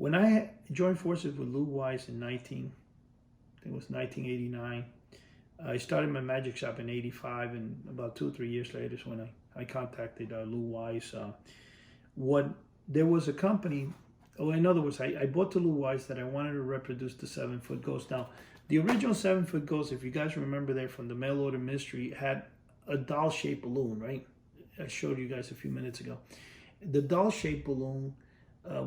When I joined forces with Lou Weiss in I think it was 1989, I started my magic shop in 85, and about 2 or 3 years later is when I contacted Lou Weiss. There was a company, in other words, I bought to Lou Weiss that I wanted to reproduce the 7-foot ghost. Now, the original 7-foot ghost, if you guys remember there from the mail order mystery, had a doll-shaped balloon, right? I showed you guys a few minutes ago. The doll-shaped balloon,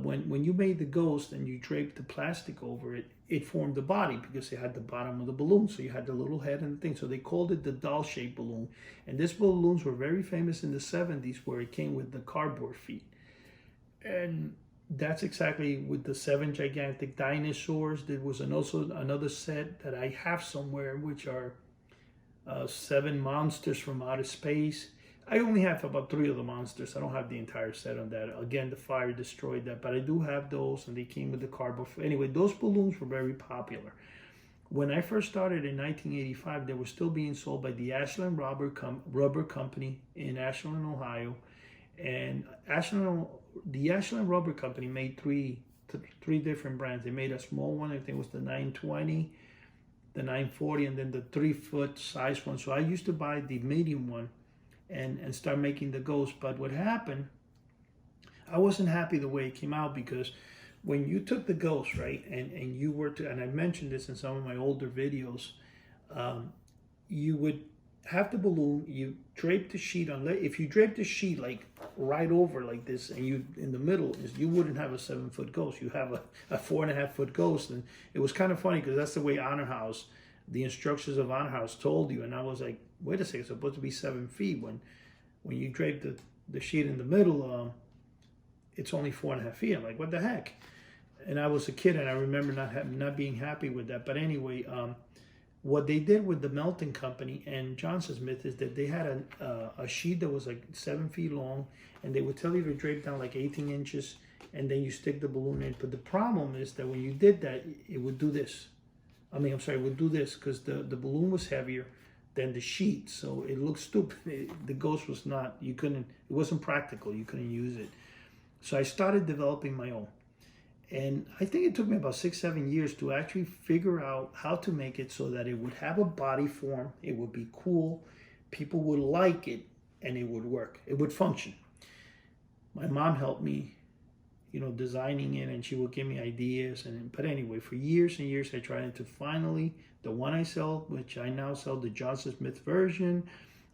when you made the ghost and you draped the plastic over it, it formed the body because it had the bottom of the balloon. So you had the little head and the thing. So they called it the doll-shaped balloon. And these balloons were very famous in the 70s, where it came with the cardboard feet. And that's exactly with the 7 gigantic dinosaurs. There was also another set that I have somewhere, which are 7 monsters from outer space. I only have about 3 of the monsters. I don't have the entire set on that. Again, the fire destroyed that, but I do have those, and they came with the cardboard. Anyway, those balloons were very popular. When I first started in 1985, they were still being sold by the Ashland Rubber Company in Ashland, Ohio. And the Ashland Rubber Company made three different brands. They made a small one, I think it was the 920, the 940, and then the 3-foot size one. So I used to buy the medium one and start making the ghost. But what happened, I wasn't happy the way it came out, because when you took the ghost, right, and you were to, and I mentioned this in some of my older videos, you would have the balloon, you drape the sheet on. If you drape the sheet like right over like this, and you in the middle, you wouldn't have a 7-foot ghost. You have a 4.5-foot ghost. And it was kind of funny because that's the way Honor House, the instructions of Honor House told you. And I was like, wait a second, it's supposed to be 7 feet. When you drape the sheet in the middle, it's only 4.5 feet. I'm like, what the heck? And I was a kid, and I remember not being happy with that. But anyway, what they did with the melting company and Johnson Smith is that they had a sheet that was like 7 feet long, and they would tell you to drape down like 18 inches, and then you stick the balloon in. But the problem is that when you did that, it would do this. It would do this because the balloon was heavier than the sheet, so it looked stupid. The ghost was not, it wasn't practical. You couldn't use it. So I started developing my own. And I think it took me about 6-7 years to actually figure out how to make it so that it would have a body form, it would be cool, people would like it, and it would work. It would function. My mom helped me, designing it, and she would give me ideas. But anyway, for years and years, I tried it, to finally, the one I sell, which I now sell the Johnson Smith version.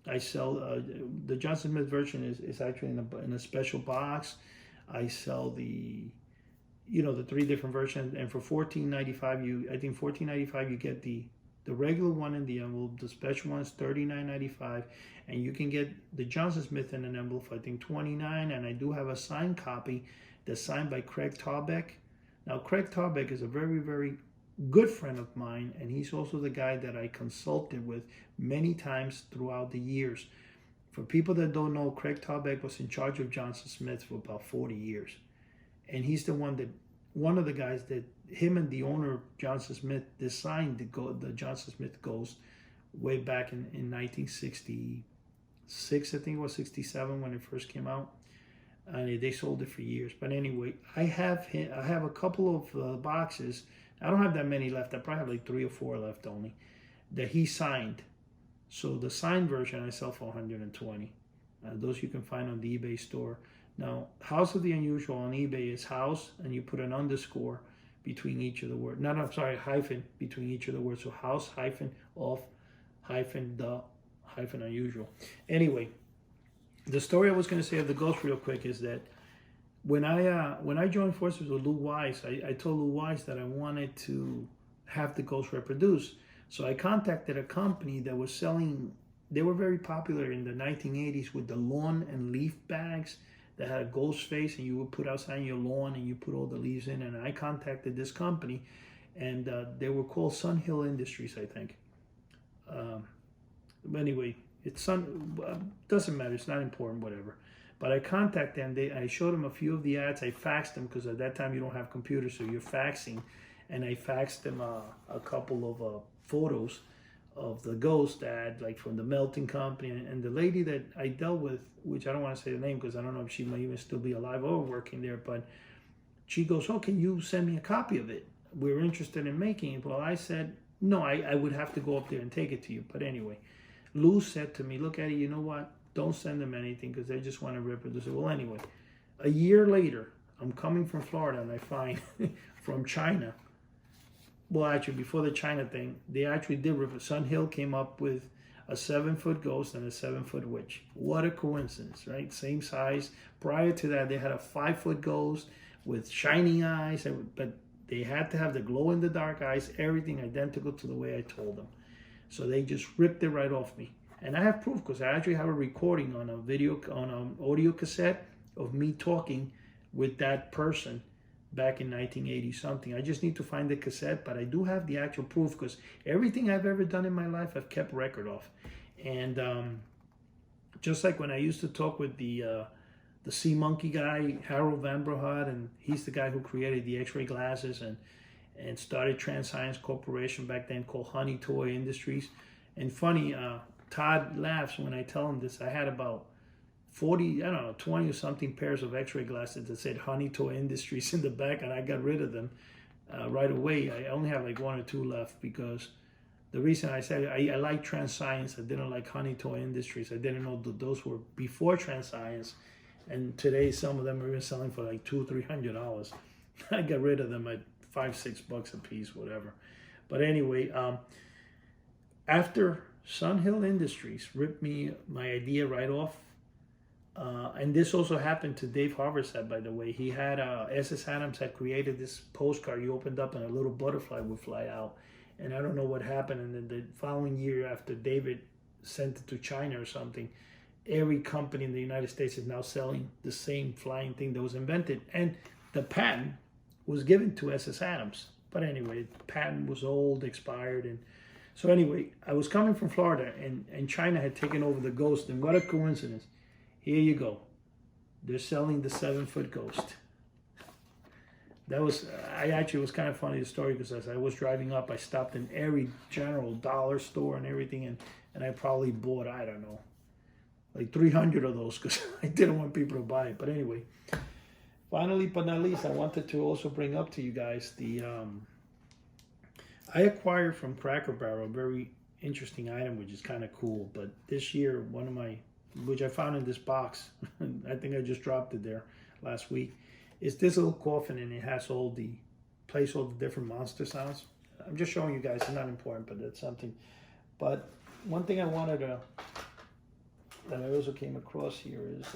I sell the Johnson Smith version is actually in a special box. I sell the 3 different versions, and for $14.95, I think $14.95 you get the regular one in the envelope. The special one is $39.95, and you can get the Johnson Smith in an envelope for I think $29. And I do have a signed copy that's signed by Craig Tarbeck. Now, Craig Tarbeck is a very, very good friend of mine, and he's also the guy that I consulted with many times throughout the years. For people that don't know, Craig Tarbeck was in charge of Johnson Smith for about 40 years. And he's one of the guys that him and the owner of Johnson Smith designed the Johnson Smith Ghost way back in 1966, I think it was 67 when it first came out. And they sold it for years. But anyway, I have a couple of boxes. I don't have that many left. I probably have like 3 or 4 left only that he signed. So the signed version I sell for $120. Those you can find on the eBay store. Now, House of the Unusual on eBay is house, and you put an underscore between each of the words. Hyphen between each of the words. So house, hyphen, off, hyphen, the, hyphen, unusual. Anyway, the story I was going to say of the ghost real quick is that when I joined forces with Lou Weiss, I told Lou Weiss that I wanted to have the ghost reproduced. So I contacted a company that was selling, they were very popular in the 1980s with the lawn and leaf bags that had a ghost face, and you would put outside your lawn and you put all the leaves in. And I contacted this company, and they were called Sun Hill Industries, I think. But anyway, doesn't matter, it's not important, whatever. But I contacted them, I showed them a few of the ads, I faxed them, because at that time you don't have computers, so you're faxing. And I faxed them a couple of photos of the ghost ad, like from the melting company. And the lady that I dealt with, which I don't want to say the name because I don't know if she might even still be alive or working there, but she goes, oh, can you send me a copy of it? We're interested in making it. Well, I said, no, I would have to go up there and take it to you. But anyway, Lou said to me, look, Eddie, you know what? Don't send them anything because they just want to rip it. I said, well, anyway, a year later, I'm coming from Florida and I find from China, well, actually, before the China thing, they actually did rip it. Sun Hill came up with a 7-foot ghost and a 7-foot witch. What a coincidence, right? Same size. Prior to that, they had a 5-foot ghost with shining eyes, but they had to have the glow-in-the-dark eyes, everything identical to the way I told them. So they just ripped it right off me. And I have proof because I actually have a recording on a video, on an audio cassette of me talking with that person back in 1980 something. I just need to find the cassette, but I do have the actual proof because everything I've ever done in my life I've kept record of. And just like when I used to talk with the sea monkey guy, Harold Van Brohut, and he's the guy who created the x-ray glasses and started Transscience Corporation back then called Honey Toy Industries. And funny, Todd laughs when I tell him this. I had about 40, I don't know, 20 or something pairs of x-ray glasses that said Honey Toy Industries in the back, and I got rid of them right away. I only have like 1 or 2 left because the reason I said I like Transscience, I didn't like Honey Toy Industries. I didn't know that those were before Transscience, and today some of them are even selling for like $200-300. I got rid of them at $5-6 a piece, whatever. But anyway, after Sun Hill Industries ripped me my idea right off, and this also happened to Dave Harborside, by the way. He had, S.S. Adams had created this postcard you opened up and a little butterfly would fly out. And I don't know what happened. And then the following year after David sent it to China or something, every company in the United States is now selling the same flying thing that was invented. And the patent was given to S.S. Adams. But anyway, the patent was old, expired. And so anyway, I was coming from Florida and China had taken over the ghost. And what a coincidence. Here you go. They're selling the 7-foot ghost. That was, I actually, it was kind of funny, the story, because as I was driving up, I stopped in every general dollar store and everything, and I probably bought, I don't know, like 300 of those because I didn't want people to buy it. But anyway, finally, but not least, I wanted to also bring up to you guys the, I acquired from Cracker Barrel a very interesting item, which is kind of cool. But this year, one of my, which I found in this box, I think I just dropped it there last week, is this little coffin, and it has all the, plays all the different monster sounds. I'm just showing you guys, it's not important, but that's something. But one thing I wanted to, that I also came across here is,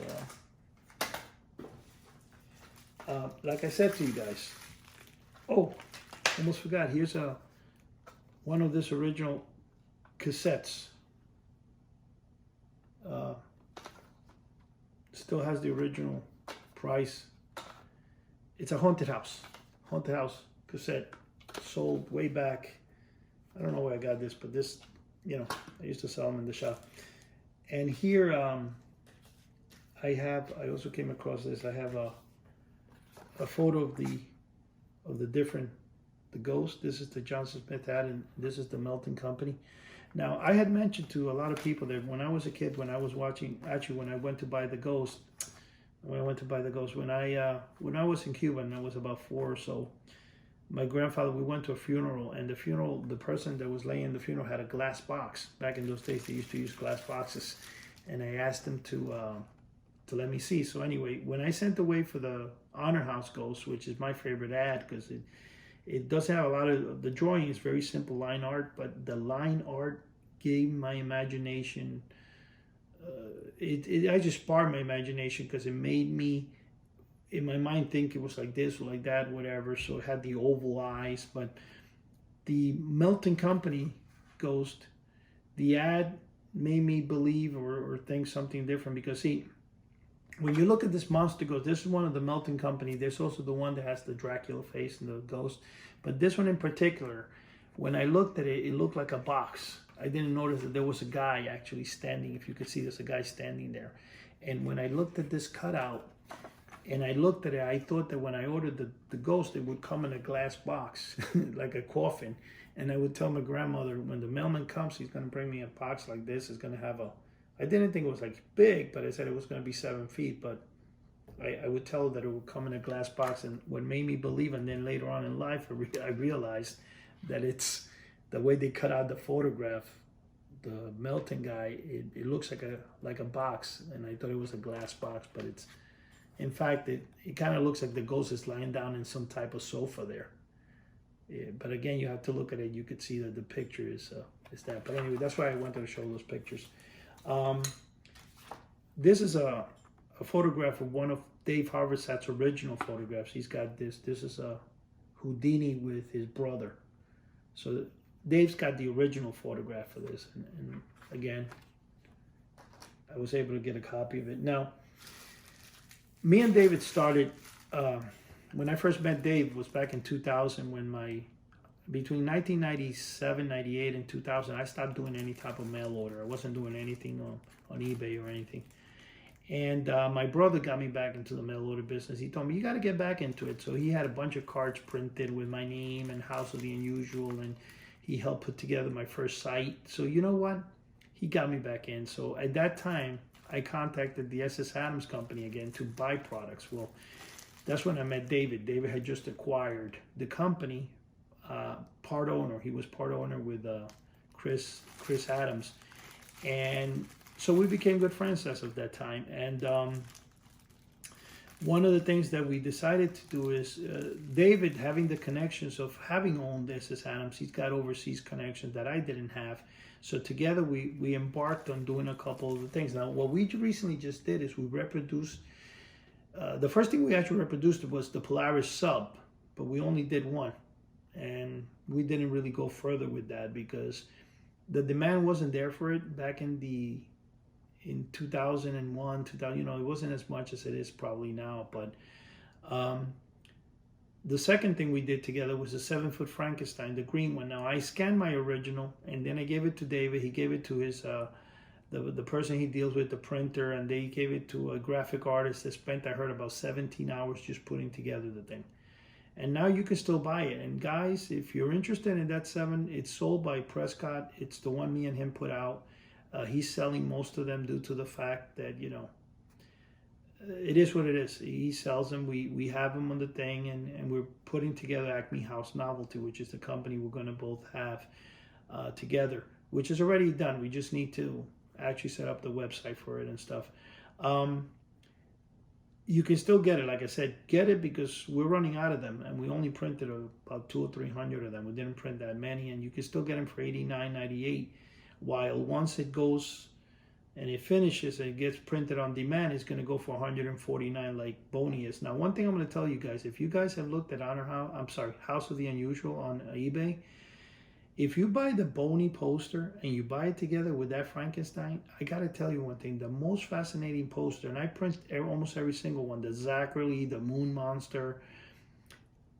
like I said to you guys, oh, almost forgot, here's one of this original cassettes. Still has the original price. It's a haunted house cassette, sold way back. I don't know where I got this, but this, you know, I used to sell them in the shop. And here, I also came across this. I have a photo of the different, the ghost. This is the Johnson Smith ad, and this is the Melton Company. Now, I had mentioned to a lot of people that when I was a kid, when I was watching, actually when I went to buy the ghost, when I was in Cuba and I was about 4 or so, my grandfather, we went to a funeral, and the person that was laying in the funeral had a glass box. Back in those days, they used to use glass boxes, and I asked him to let me see. So anyway, when I sent away for the Honor House Ghost, which is my favorite ad because it does have a lot of, the drawing is very simple line art, but the line art gave my imagination, I just sparked my imagination because it made me, in my mind, think it was like this or like that, whatever. So it had the oval eyes, but the Melton Company ghost, the ad made me believe or think something different because, see, when you look at this monster ghost, this is one of the Melton Company. There's also the one that has the Dracula face and the ghost. But this one in particular, when I looked at it, it looked like a box. I didn't notice that there was a guy actually standing. If you could see, there's a guy standing there. And when I looked at this cutout, and I looked at it, I thought that when I ordered the ghost, it would come in a glass box, like a coffin. And I would tell my grandmother, when the mailman comes, he's going to bring me a box like this. It's going to have a, I didn't think it was like big, but I said it was going to be 7 feet. But I would tell her that it would come in a glass box, and what made me believe, and then later on in life, I realized that it's the way they cut out the photograph, the melting guy. It looks like a box, and I thought it was a glass box, but it's, in fact, it kind of looks like the ghost is lying down in some type of sofa there. Yeah, but again, you have to look at it. You could see that the picture is that. But anyway, that's why I wanted to show those pictures. This is a photograph of one of Dave Harvestad's original photographs. He's got this. This is a Houdini with his brother. So Dave's got the original photograph of this. And again, I was able to get a copy of it. Now, me and David started, when I first met Dave was back in 2000, when between 1997, 98, and 2000, I stopped doing any type of mail order. I wasn't doing anything on eBay or anything. And my brother got me back into the mail order business. He told me, you got to get back into it. So he had a bunch of cards printed with my name and House of the Unusual, and he helped put together my first site. So you know what? He got me back in. So at that time, I contacted the S.S. Adams company again to buy products. Well, that's when I met David. David had just acquired the company, part owner. He was part owner with Chris Adams. And so we became good friends as of that time. And one of the things that we decided to do is, David, having the connections of having owned S.S. Adams, he's got overseas connections that I didn't have. So together we embarked on doing a couple of the things. Now, what we recently just did is we reproduced, the first thing we actually reproduced was the Polaris sub, but we only did one. And we didn't really go further with that because the demand wasn't there for it back in 2001, 2000, it wasn't as much as it is probably now. But the second thing we did together was a 7-foot Frankenstein, the green one. Now, I scanned my original, and then I gave it to David. He gave it to his the person he deals with, the printer, and they gave it to a graphic artist that spent, I heard, about 17 hours just putting together the thing. And now you can still buy it. And guys, if you're interested in that 7, it's sold by Prescott. It's the one me and him put out. He's selling most of them due to the fact that, it is what it is. He sells them. We have them on the thing, and we're putting together Acme House Novelty, which is the company we're going to both have together, which is already done. We just need to actually set up the website for it and stuff. You can still get it. Like I said, get it because we're running out of them, and we only printed about 200 or 300 of them. We didn't print that many, and you can still get them for $89.98. While once it goes and it finishes and it gets printed on demand, it's going to go for $149 like Boney is. Now, one thing I'm going to tell you guys, if you guys have looked at House of the Unusual on eBay, if you buy the Boney poster and you buy it together with that Frankenstein, I got to tell you one thing, the most fascinating poster, and I print almost every single one, the Zachary, the Moon Monster,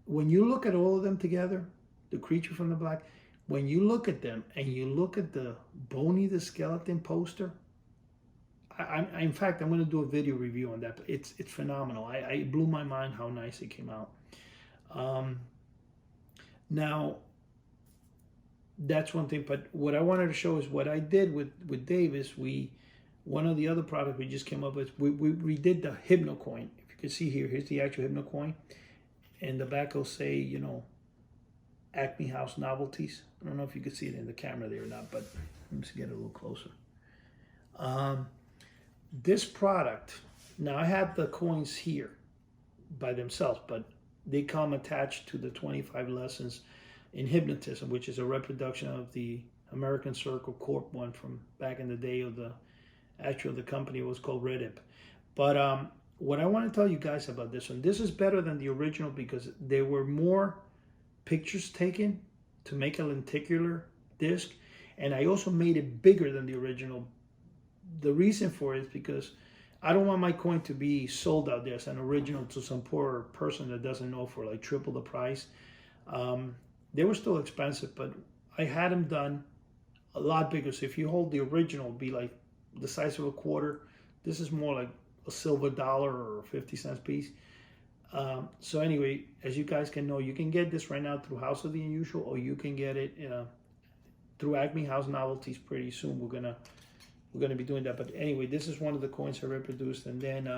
when you look at all of them together, the Creature from the Black, when you look at them and you look at the Boney the Skeleton poster, in fact, I'm going to do a video review on that. But it's phenomenal. It blew my mind how nice it came out. Now, that's one thing. But what I wanted to show is what I did with Dave is one of the other products we just came up with, we did the Hypno Coin. If you can see here, here's the actual Hypno Coin. And the back will say, Acme House Novelties. I don't know if you can see it in the camera there or not, but let me just get a little closer. This product, now I have the coins here by themselves, but they come attached to the 25 lessons in hypnotism, which is a reproduction of the American Circle Corp one from back in the day of the company was called Redip. But what I want to tell you guys about this one, this is better than the original because there were more pictures taken to make a lenticular disc, and I also made it bigger than the original. The reason for it is because I don't want my coin to be sold out there as an original to some poor person that doesn't know for like triple the price. They were still expensive, but I had them done a lot bigger. So if you hold the original, it'd be like the size of a quarter. This is more like a silver dollar or 50-cent piece. So anyway, as you guys can know, you can get this right now through House of the Unusual, or you can get it through Acme House Novelties pretty soon. We're gonna be doing that. But anyway, this is one of the coins I reproduced, and then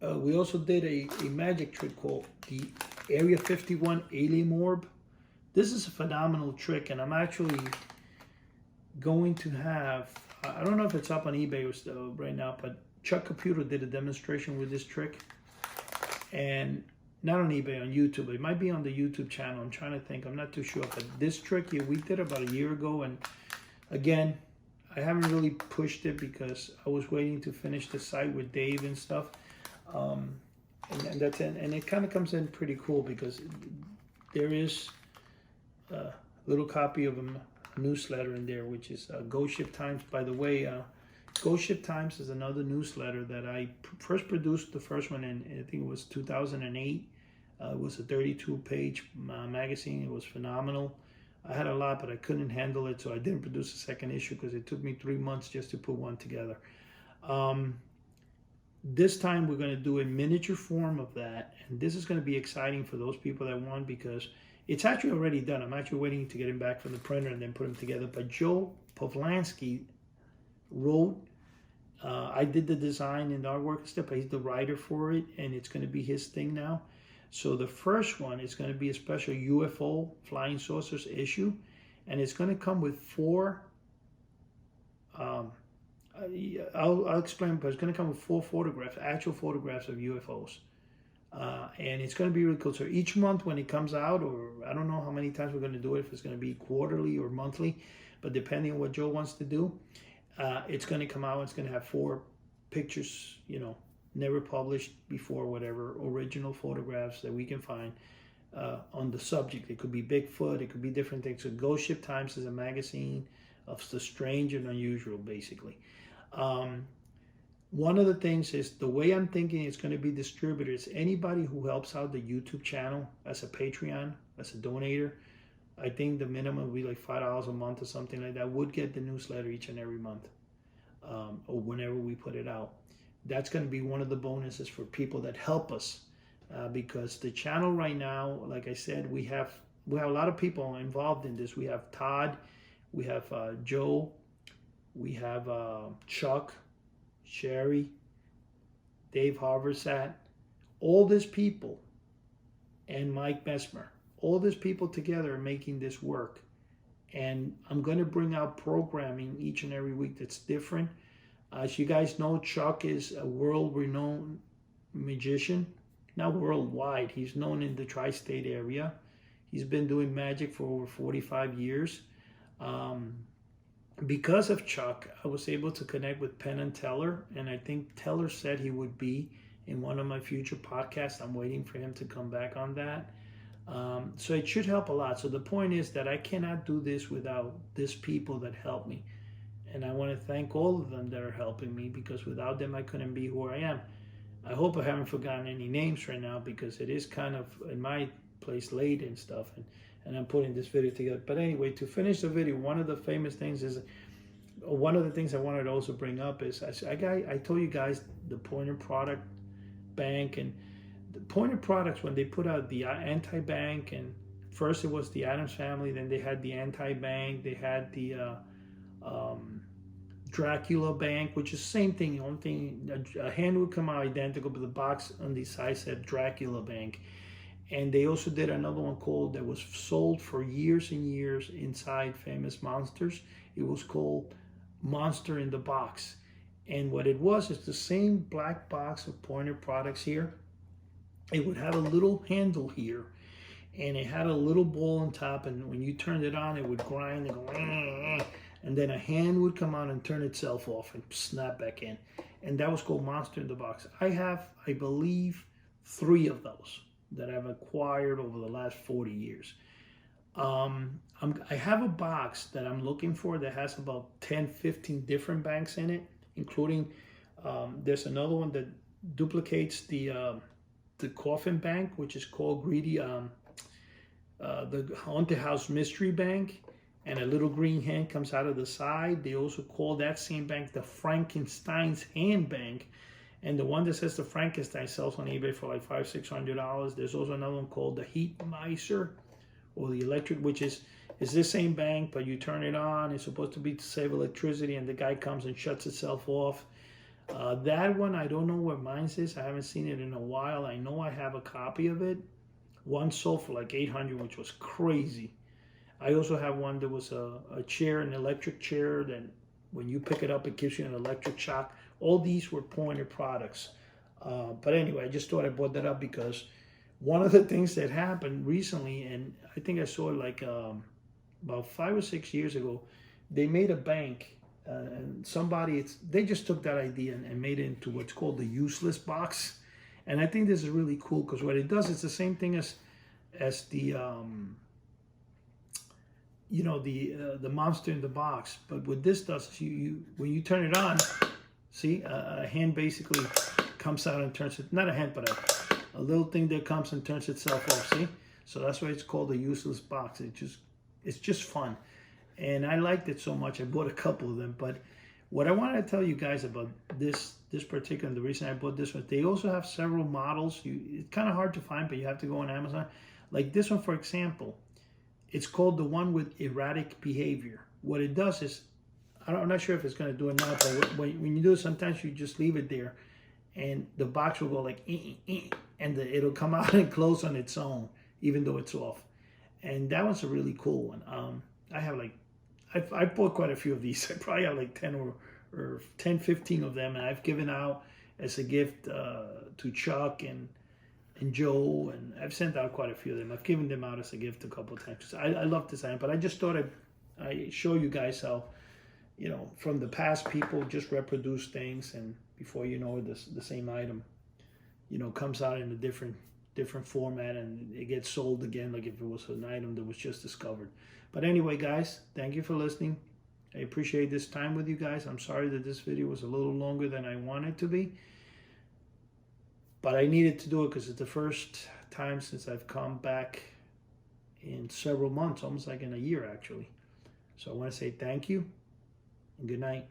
We also did a magic trick called the Area 51 Alien Orb. This is a phenomenal trick, and I'm actually going to have, I don't know if it's up on eBay or still right now, but Chuck Caputo did a demonstration with this trick. And not on eBay, on YouTube. It might be on the YouTube channel. I'm trying to think. I'm not too sure. But this trick, yeah, we did about a year ago. And again, I haven't really pushed it because I was waiting to finish the site with Dave and stuff. And that's it. And it kind of comes in pretty cool because there is a little copy of a newsletter in there, which is Go Ship Times. By the way, Go Ship Times is another newsletter that I first produced. The first one in, I think it was 2008. It was a 32-page magazine. It was phenomenal. I had a lot, but I couldn't handle it, so I didn't produce a second issue because it took me 3 months just to put one together. This time we're going to do a miniature form of that, and this is going to be exciting for those people that want, because it's actually already done. I'm actually waiting to get him back from the printer and then put him together. But Joe Pavlansky wrote, I did the design and the artwork and stuff, but he's the writer for it, and it's going to be his thing now. So the first one is going to be a special UFO flying saucers issue, and it's going to come with 4. I'll explain, but it's going to come with 4 photographs, actual photographs of UFOs, and it's going to be really cool. So each month when it comes out, or I don't know how many times we're going to do it, if it's going to be quarterly or monthly, but depending on what Joe wants to do, it's going to come out. It's going to have 4 pictures, you know, never published before, whatever, original photographs that we can find on the subject. It could be Bigfoot, it could be different things. So Go Ship Times is a magazine of the strange and unusual, basically. One of the things is, the way I'm thinking it's going to be distributed is anybody who helps out the YouTube channel as a Patreon, as a donator. I think the minimum would be like $5 a month or something like that, would get the newsletter each and every month, or whenever we put it out. That's going to be one of the bonuses for people that help us, because the channel right now, like I said, we have a lot of people involved in this. We have Todd, we have Joe, we have Chuck, Sherry, Dave Harversat, all these people, and Mike Mesmer. All these people together are making this work. And I'm going to bring out programming each and every week that's different. As you guys know, Chuck is a world-renowned magician. Not worldwide. He's known in the tri-state area. He's been doing magic for over 45 years. Because of Chuck, I was able to connect with Penn and Teller, and I think Teller said he would be in one of my future podcasts. I'm waiting for him to come back on that. So it should help a lot. So the point is that I cannot do this without these people that help me. And I want to thank all of them that are helping me, because without them I couldn't be who I am. I hope I haven't forgotten any names right now, because it is kind of, in my place, late and stuff. And I'm putting this video together. But anyway, to finish the video, one of the famous things is, one of the things I wanted to also bring up is, I told you guys the Pointer Product Bank, and the Pointer Products, when they put out the anti-bank, and first it was the Addams Family, then they had the anti-bank, they had the Dracula Bank, which is the same thing. The only thing, a hand would come out identical, but the box on the side said Dracula Bank. And they also did another one called, that was sold for years and years inside Famous Monsters. It was called Monster in the Box. And what it was is the same black box of Pointer Products here. It would have a little handle here, and it had a little ball on top, and when you turned it on, it would grind and go, and then a hand would come out and turn itself off and snap back in. And that was called Monster in the Box. I have, I believe, 3 of those that I've acquired over the last 40 years. I have a box that I'm looking for that has about 10, 15 different banks in it, including, there's another one that duplicates the Coffin Bank, which is called the Haunted House Mystery Bank, and a little green hand comes out of the side. They also call that same bank the Frankenstein's Hand Bank, and the one that says the Frankenstein sells on eBay for like $500-600. There's also another one called the Heat Miser, or the electric, which is this same bank, but you turn it on. It's supposed to be to save electricity, and the guy comes and shuts itself off. That one, I don't know where mine is. I haven't seen it in a while. I know I have a copy of it. One sold for like 800, which was crazy. I also have one that was a chair, an electric chair, that when you pick it up, it gives you an electric shock. All these were Pointer products. But anyway, I just thought I brought that up because one of the things that happened recently, and I think I saw it like about 5 or 6 years ago, they made a bank, and they just took that idea and made it into what's called the useless box. And I think this is really cool because what it does, it's the same thing as the the monster in the box. But what this does is you when you turn it on, see, a hand basically comes out and turns it, not a hand, but a little thing that comes and turns itself off, see? So that's why it's called a useless box. It's just fun. And I liked it so much, I bought a couple of them. But what I wanted to tell you guys about this particular, the reason I bought this one, they also have several models. It's kind of hard to find, but you have to go on Amazon. Like this one, for example, it's called the one with Erratic Behavior. What it does is, I'm not sure if it's going to do it now, but when you do it, sometimes you just leave it there, and the box will go like, and it'll come out and close on its own, even though it's off. And that one's a really cool one. I have like, I've bought quite a few of these. I probably have like 10 or 10, 15 of them, and I've given out as a gift to Chuck and Joe, and I've sent out quite a few of them. I've given them out as a gift a couple of times. I love this item, but I just thought I'd show you guys how, from the past, people just reproduce things, and before you know it, the same item, comes out in a different format, and it gets sold again like if it was an item that was just discovered. But anyway, guys, thank you for listening. I appreciate this time with you guys. I'm sorry that this video was a little longer than I wanted to be, but I needed to do it because it's the first time since I've come back in several months, almost like in a year actually. So I want to say thank you and good night.